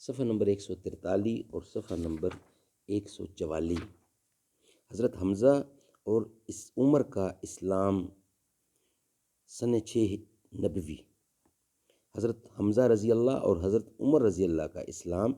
صفحہ نمبر 143 اور صفحہ نمبر 144۔ حضرت حمزہ اور اس عمر کا اسلام سن 6 نبوی۔ حضرت حمزہ رضی اللہ اور حضرت عمر رضی اللہ کا اسلام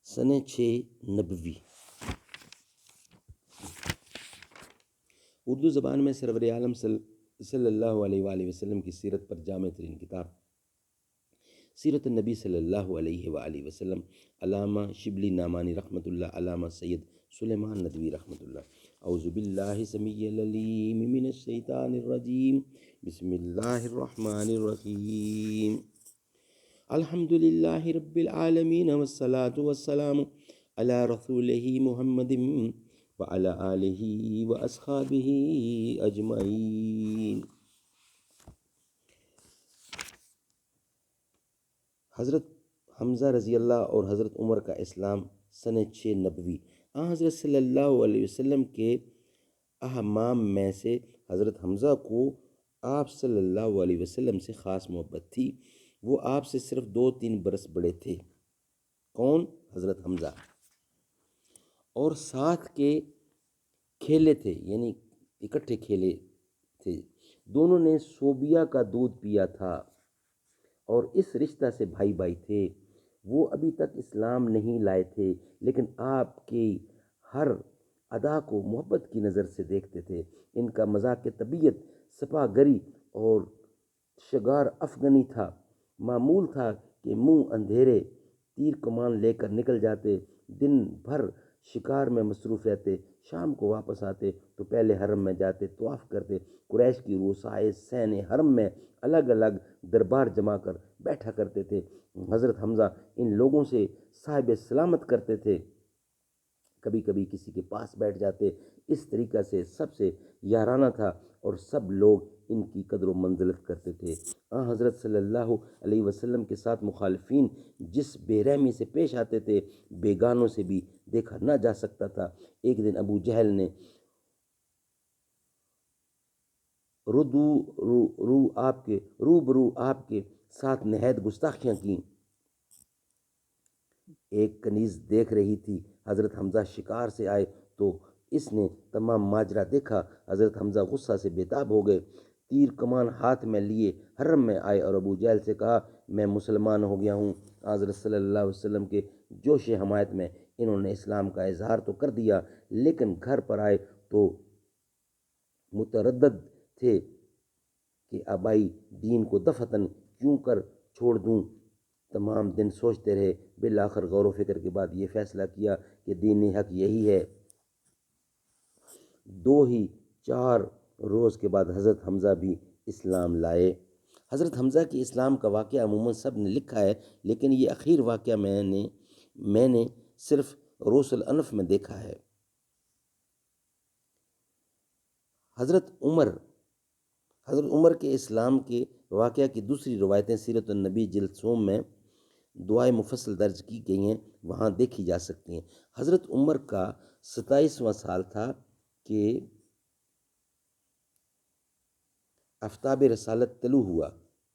سن 6 نبوی۔ اردو زبان میں سرور عالم صلی اللہ علیہ وآلہ وسلم کی سیرت پر جامع ترین کتاب سیرت النبی صلی اللہ علیہ وآلہ وسلم، علامہ شبلی نعمانی رحمۃ اللہ، علامہ سید سلیمان ندوی رحمۃ اللہ۔ اعوذ باللہ السمیع العلیم من الشیطان الرجیم، بسم اللہ الرحمن الرحیم۔ الحمد للہ رب العالمین والصلاة والسلام علی رسولہ محمد وعلی آلہ واصحابہ اجمعین۔ حضرت حمزہ رضی اللہ اور حضرت عمر کا اسلام سن 6 نبوی۔ حضرت صلی اللہ علیہ وسلم کے احمام میں سے حضرت حمزہ کو آپ صلی اللہ علیہ وسلم سے خاص محبت تھی۔ وہ آپ سے صرف 2-3 برس بڑے تھے۔ کون؟ حضرت حمزہ۔ اور ساتھ کے کھیلے تھے، یعنی اکٹھے کھیلے تھے۔ دونوں نے صوبیہ کا دودھ پیا تھا اور اس رشتہ سے بھائی بھائی تھے۔ وہ ابھی تک اسلام نہیں لائے تھے، لیکن آپ کی ہر ادا کو محبت کی نظر سے دیکھتے تھے۔ ان کا مذاق طبیعت سپاہ گری اور شگار افغنی تھا۔ معمول تھا کہ منہ اندھیرے تیر کمان لے کر نکل جاتے، دن بھر شکار میں مصروف رہتے، شام کو واپس آتے تو پہلے حرم میں جاتے، طواف کرتے۔ قریش کی رؤسائے سین حرم میں الگ الگ دربار جما کر بیٹھا کرتے تھے۔ حضرت حمزہ ان لوگوں سے صاحب سلامت کرتے تھے، کبھی کبھی کسی کے پاس بیٹھ جاتے۔ اس طریقہ سے سب سے یارانہ تھا اور سب لوگ ان کی قدر و منزلت کرتے تھے۔ حضرت صلی اللہ علیہ وسلم کے ساتھ مخالفین جس بے رحمی سے پیش آتے تھے، بیگانوں سے بھی دیکھا نہ جا سکتا تھا۔ ایک دن ابو جہل نے روبرو آپ کے ساتھ نہایت گستاخیاں کی۔ ایک کنیز دیکھ رہی تھی، حضرت حمزہ شکار سے آئے تو اس نے تمام ماجرا دیکھا۔ حضرت حمزہ غصہ سے بےتاب ہو گئے، تیر کمان ہاتھ میں لیے حرم میں آئے اور ابو جہل سے کہا، میں مسلمان ہو گیا ہوں۔ حضرت صلی اللہ علیہ وسلم کے جوش حمایت میں انہوں نے اسلام کا اظہار تو کر دیا، لیکن گھر پر آئے تو متردد تھے کہ آبائی دین کو دفعتاً کیوں کر چھوڑ دوں۔ تمام دن سوچتے رہے، بالآخر غور و فکر کے بعد یہ فیصلہ کیا کہ دین حق یہی ہے۔ 2-4 روز کے بعد حضرت حمزہ بھی اسلام لائے۔ حضرت حمزہ کی اسلام کا واقعہ عموماً سب نے لکھا ہے، لیکن یہ اخیر واقعہ میں نے صرف روس الانف میں دیکھا ہے۔ حضرت عمر کے اسلام کے واقعہ کی دوسری روایتیں سیرت النبی جلد سوم میں دعائے مفصل درج کی گئی ہیں، وہاں دیکھی جا سکتی ہیں۔ حضرت عمر کا 27واں سال تھا کہ آفتاب رسالت طلوع ہوا۔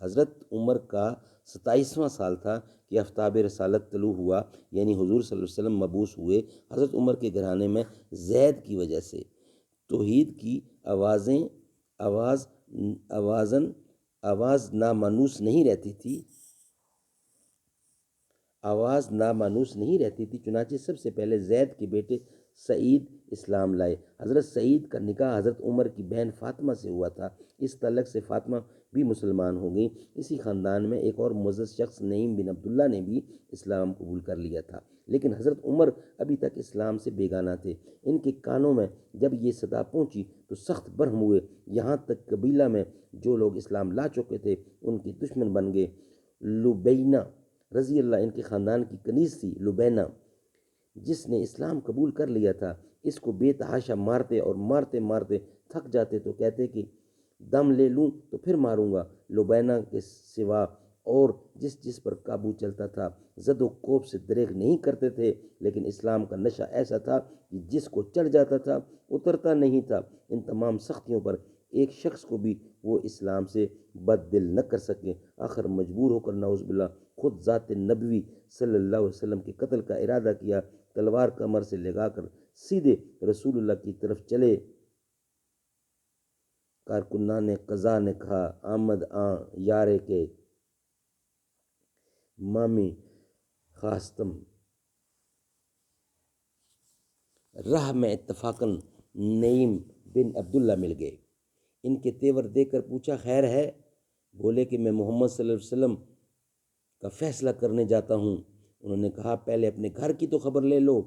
حضرت عمر کا 27واں سال تھا کہ آفتاب رسالت طلوع ہوا، یعنی حضور صلی اللہ علیہ وسلم مبعوث ہوئے۔ حضرت عمر کے گھرانے میں زید کی وجہ سے توحید کی آواز نامانوس نہیں رہتی تھی، چنانچہ سب سے پہلے زید کے بیٹے سعید اسلام لائے۔ حضرت سعید کا نکاح حضرت عمر کی بہن فاطمہ سے ہوا تھا۔ اس تعلق سے فاطمہ بھی مسلمان ہو گئیں۔ اسی خاندان میں ایک اور معزز شخص نعیم بن عبداللہ نے بھی اسلام قبول کر لیا تھا، لیکن حضرت عمر ابھی تک اسلام سے بیگانہ تھے۔ ان کے کانوں میں جب یہ صدا پہنچی تو سخت برہم ہوئے، یہاں تک قبیلہ میں جو لوگ اسلام لا چکے تھے ان کے دشمن بن گئے۔ لبینہ رضی اللہ ان کے خاندان کی کنیز تھی۔ لبینہ جس نے اسلام قبول کر لیا تھا، اس کو بے تحاشا مارتے اور مارتے مارتے تھک جاتے تو کہتے کہ دم لے لوں تو پھر ماروں گا۔ لبینہ کے سوا اور جس پر قابو چلتا تھا زد و کوب سے دریغ نہیں کرتے تھے، لیکن اسلام کا نشہ ایسا تھا کہ جس کو چڑھ جاتا تھا اترتا نہیں تھا۔ ان تمام سختیوں پر ایک شخص کو بھی وہ اسلام سے بد دل نہ کر سکے۔ آخر مجبور ہو کر نعوذ باللہ خود ذات نبوی صلی اللہ علیہ وسلم کے قتل کا ارادہ کیا، تلوار کمر سے لگا کر سیدھے رسول اللہ کی طرف چلے۔ کارکنان قضا نے کہا، آمد آں یارے کے مامی خواستم۔ راہ میں اتفاقاً نعیم بن عبداللہ مل گئے۔ ان کے تیور دیکھ کر پوچھا، خیر ہے؟ بولے کہ میں محمد صلی اللہ علیہ وسلم کا فیصلہ کرنے جاتا ہوں۔ انہوں نے کہا، پہلے اپنے گھر کی تو خبر لے لو،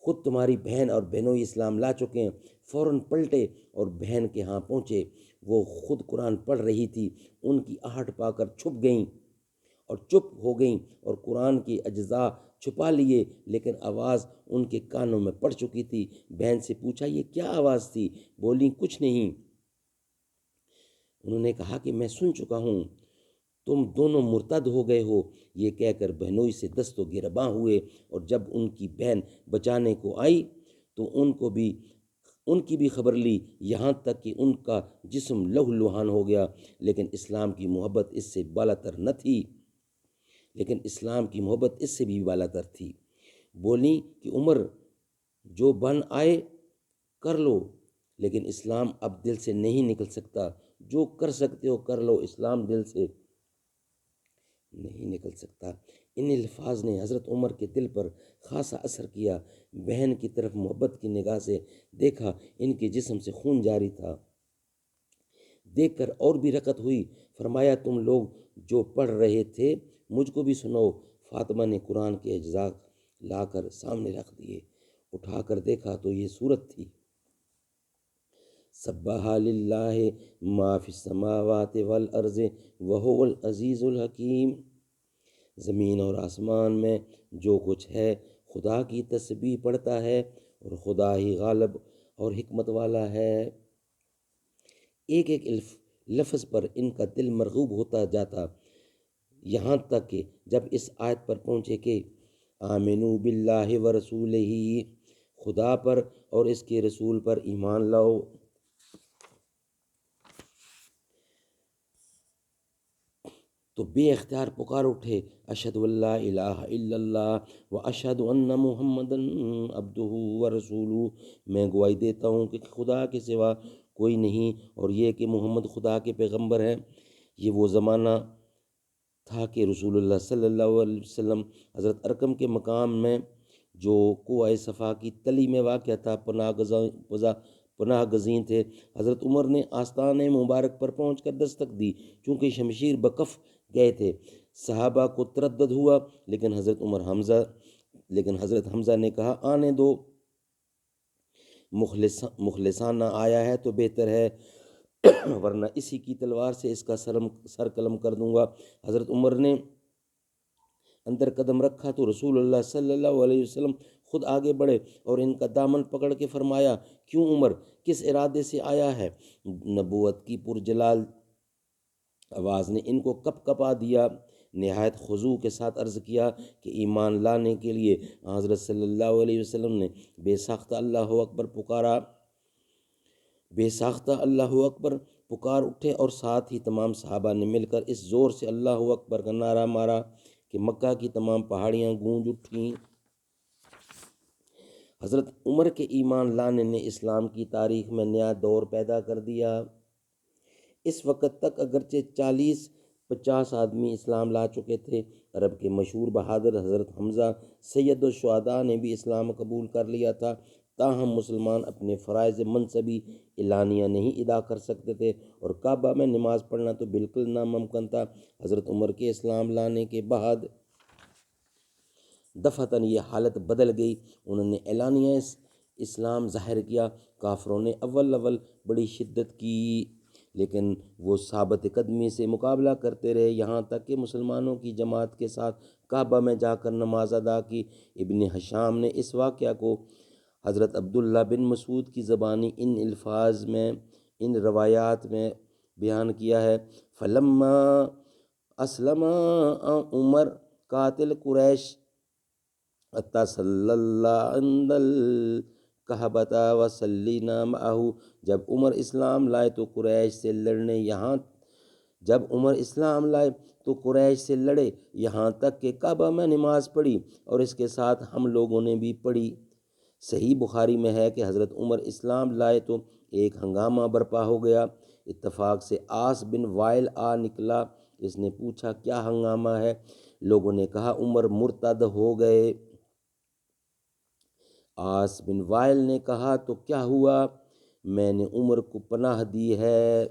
خود تمہاری بہن اور بہنوئی اسلام لا چکے ہیں۔ فوراً پلٹے اور بہن کے ہاں پہنچے۔ وہ خود قرآن پڑھ رہی تھی، ان کی آہٹ پا کر چھپ گئیں اور چپ ہو گئیں اور قرآن کی اجزاء چھپا لیے، لیکن آواز ان کے کانوں میں پڑ چکی تھی۔ بہن سے پوچھا، یہ کیا آواز تھی؟ بولیں، کچھ نہیں۔ انہوں نے کہا کہ میں سن چکا ہوں، تم دونوں مرتد ہو گئے ہو۔ یہ کہہ کر بہنوئی سے دست و گریباں ہوئے، اور جب ان کی بہن بچانے کو آئی تو ان کی بھی خبر لی، یہاں تک کہ ان کا جسم لہو لہان ہو گیا، لیکن اسلام کی محبت اس سے بالاتر نہ تھی، لیکن اسلام کی محبت اس سے بھی بالاتر تھی۔ بولیں کہ عمر، جو بن آئے کر لو، لیکن اسلام اب دل سے نہیں نکل سکتا۔ جو کر سکتے ہو کر لو، اسلام دل سے نہیں نکل سکتا۔ ان الفاظ نے حضرت عمر کے دل پر خاصا اثر کیا۔ بہن کی طرف محبت کی نگاہ سے دیکھا، ان کے جسم سے خون جاری تھا۔ دیکھ کر اور بھی رقت ہوئی۔ فرمایا، تم لوگ جو پڑھ رہے تھے مجھ کو بھی سنو۔ فاطمہ نے قرآن کے اجزاء لا کر سامنے رکھ دیے۔ اٹھا کر دیکھا تو یہ صورت تھی، سبح للہ ما فی السماوات والارض وہو العزیز الحکیم۔ زمین اور آسمان میں جو کچھ ہے خدا کی تسبیح پڑھتا ہے، اور خدا ہی غالب اور حکمت والا ہے۔ ایک ایک لفظ پر ان کا دل مرغوب ہوتا جاتا، یہاں تک کہ جب اس آیت پر پہنچے کہ آمنو باللہ ورسولہ، خدا پر اور اس کے رسول پر ایمان لاؤ، تو بے اختیار پکار اٹھے، اشہد ان لا الہ الا اللہ و اشہد ان محمدًا عبدہ ورسولہ۔ میں گواہی دیتا ہوں کہ خدا کے سوا کوئی نہیں، اور یہ کہ محمد خدا کے پیغمبر ہیں۔ یہ وہ زمانہ تھا کہ رسول اللہ صلی اللہ علیہ وسلم حضرت ارقم کے مقام میں، جو کوہ صفا کی تلی میں واقع تھا، پناہ گزین تھے۔ حضرت عمر نے آستان مبارک پر پہنچ کر دستک دی، چونکہ شمشیر بکف گئے تھے۔ صحابہ کو تردد ہوا، لیکن حضرت حمزہ نے کہا، آنے دو، مخلصانہ آیا ہے تو بہتر ہے، ورنہ اسی کی تلوار سے اس کا سر قلم کر دوں گا۔ حضرت عمر نے اندر قدم رکھا تو رسول اللہ صلی اللہ علیہ وسلم خود آگے بڑھے اور ان کا دامن پکڑ کے فرمایا، کیوں عمر، کس ارادے سے آیا ہے؟ نبوت کی پرجلال آواز نے ان کو کپ کپا دیا۔ نہایت خضوع کے ساتھ عرض کیا کہ ایمان لانے کے لیے حضرت صلی اللہ علیہ وسلم نے بے ساختہ اللہ اکبر پکارا۔ بے ساختہ اللہ اکبر پکار اٹھے، اور ساتھ ہی تمام صحابہ نے مل کر اس زور سے اللہ اکبر کا نعرہ مارا کہ مکہ کی تمام پہاڑیاں گونج اٹھیں۔ حضرت عمر کے ایمان لانے نے اسلام کی تاریخ میں نیا دور پیدا کر دیا۔ اس وقت تک اگرچہ 40-50 آدمی اسلام لا چکے تھے، عرب کے مشہور بہادر حضرت حمزہ سید الشہداء نے بھی اسلام قبول کر لیا تھا، تاہم مسلمان اپنے فرائض منصبی اعلانیہ نہیں ادا کر سکتے تھے، اور کعبہ میں نماز پڑھنا تو بالکل ناممکن تھا۔ حضرت عمر کے اسلام لانے کے بعد دفعتاً یہ حالت بدل گئی۔ انہوں نے اعلانیہ اسلام ظاہر کیا۔ کافروں نے اول بڑی شدت کی، لیکن وہ ثابت قدمی سے مقابلہ کرتے رہے، یہاں تک کہ مسلمانوں کی جماعت کے ساتھ کعبہ میں جا کر نماز ادا کی۔ ابن ہشام نے اس واقعہ کو حضرت عبداللہ بن مسعود کی زبانی ان الفاظ میں، ان روایات میں بیان کیا ہے، فلما اسلم عمر قاتل قریش حتی صلی اللہ عند الکعبۃ وصلینا معہ۔ جب عمر اسلام لائے تو قریش سے لڑنے یہاں جب عمر اسلام لائے تو قریش سے لڑے، یہاں تک کہ کعبہ میں نماز پڑھی اور اس کے ساتھ ہم لوگوں نے بھی پڑھی۔ صحیح بخاری میں ہے کہ حضرت عمر اسلام لائے تو ایک ہنگامہ برپا ہو گیا۔ اتفاق سے عاص بن وائل آ نکلا۔ اس نے پوچھا کیا ہنگامہ ہے؟ لوگوں نے کہا عمر مرتد ہو گئے۔ عاص بن وائل نے کہا تو کیا ہوا؟ میں نے عمر کو پناہ دی ہے۔